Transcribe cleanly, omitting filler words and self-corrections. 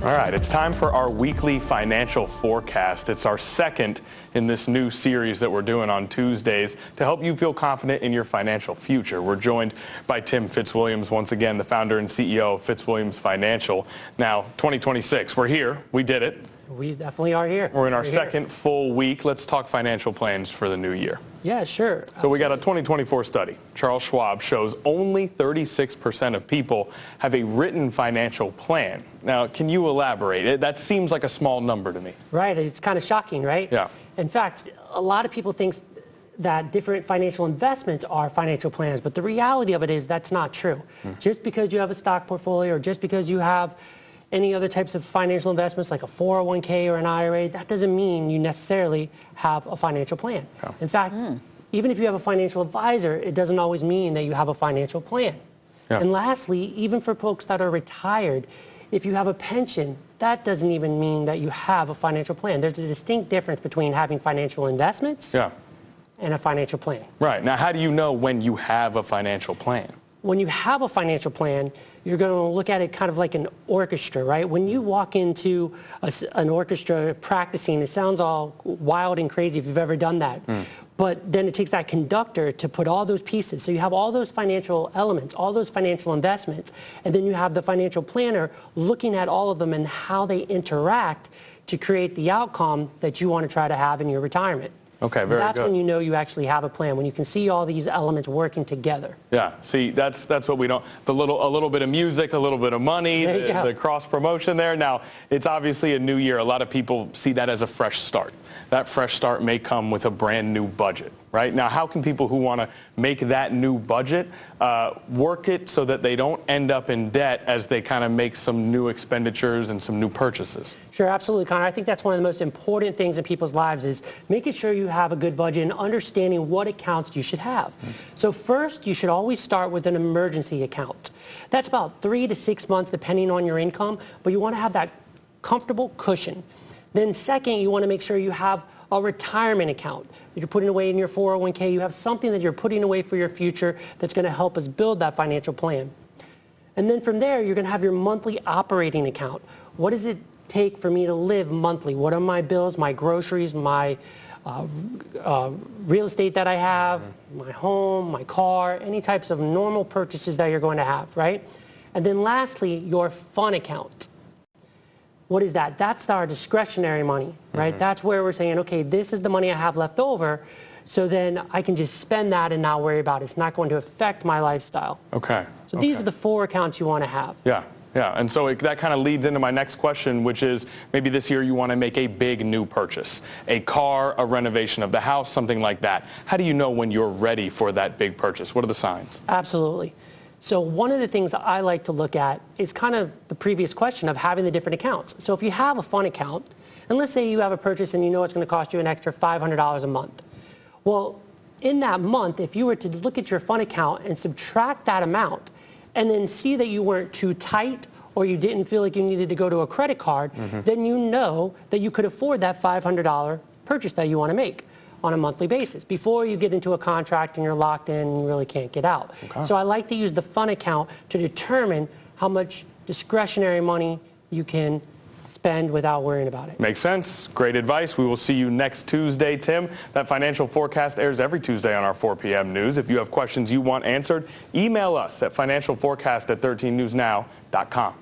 All right, it's time for our weekly financial forecast. It's our second in this new series that we're doing on Tuesdays to help you feel confident in your financial future. We're joined by Tim Fitzwilliams, once again, the founder and CEO of Fitzwilliams Financial. Now, 2026, we're here. We did it. We definitely are here. We're in our second full week. Let's talk financial plans for the new year. Yeah, sure. So we got a 2024 study. Charles Schwab shows only 36% of people have a written financial plan. Now, can you elaborate? That seems like a small number to me. Right. It's kind of shocking, right? Yeah. In fact, a lot of people think that different financial investments are financial plans, but the reality of it is that's not true. Just because you have a stock portfolio or just because you have any other types of financial investments like a 401k or an IRA, that doesn't mean you necessarily have a financial plan. Yeah. In fact, even if you have a financial advisor, it doesn't always mean that you have a financial plan. Yeah. And lastly, even for folks that are retired, if you have a pension, that doesn't even mean that you have a financial plan. There's a distinct difference between having financial investments and a financial plan. Right. Now, how do you know when you have a financial plan? When you have a financial plan, you're going to look at it kind of like an orchestra, right? When you walk into an orchestra practicing, it sounds all wild and crazy if you've ever done that. But then it takes that conductor to put all those pieces. So you have all those financial elements, all those financial investments, and then you have the financial planner looking at all of them and how they interact to create the outcome that you want to try to have in your retirement. Okay, very That's good. when you know you actually have a plan, when you can see all these elements working together. Yeah, see, that's what we don't, a little bit of music, a little bit of money, the cross promotion there. Now, it's obviously a new year. A lot of people see that as a fresh start. That fresh start may come with a brand new budget, right? Now, how can people who want to make that new budget work it so that they don't end up in debt as they kind of make some new expenditures and some new purchases? Sure, absolutely, Connor. I think that's one of the most important things in people's lives is making sure you have a good budget and understanding what accounts you should have. So first, you should always start with an emergency account. That's about 3 to 6 months depending on your income, but you want to have that comfortable cushion. Then second, you want to make sure you have a retirement account. You're putting away in your 401k. You have something that you're putting away for your future that's going to help us build that financial plan. And then from there, you're going to have your monthly operating account. What does it take for me to live monthly? What are my bills, my groceries, my real estate that I have, my home, my car, any types of normal purchases that you're going to have, right? And then lastly, your fun account. What is that? That's our discretionary money, right? That's where we're saying, okay, this is the money I have left over, so then I can just spend that and not worry about it. It's not going to affect my lifestyle. Okay. So these are the 4 accounts you want to have. Yeah. And so that kind of leads into my next question, which is maybe this year you want to make a big new purchase, a car, a renovation of the house, something like that. How do you know when you're ready for that big purchase? What are the signs? Absolutely. So one of the things I like to look at is kind of the previous question of having the different accounts. So if you have a fun account, and let's say you have a purchase and you know it's going to cost you an extra $500 a month. Well, in that month, if you were to look at your fun account and subtract that amount and then see that you weren't too tight or you didn't feel like you needed to go to a credit card, then you know that you could afford that $500 purchase that you want to make on a monthly basis before you get into a contract and you're locked in and you really can't get out. So I like to use the fun account to determine how much discretionary money you can spend without worrying about it. Makes sense. Great advice. We will see you next Tuesday, Tim. That financial forecast airs every Tuesday on our 4 p.m. news. If you have questions you want answered, email us at financialforecast@13newsnow.com.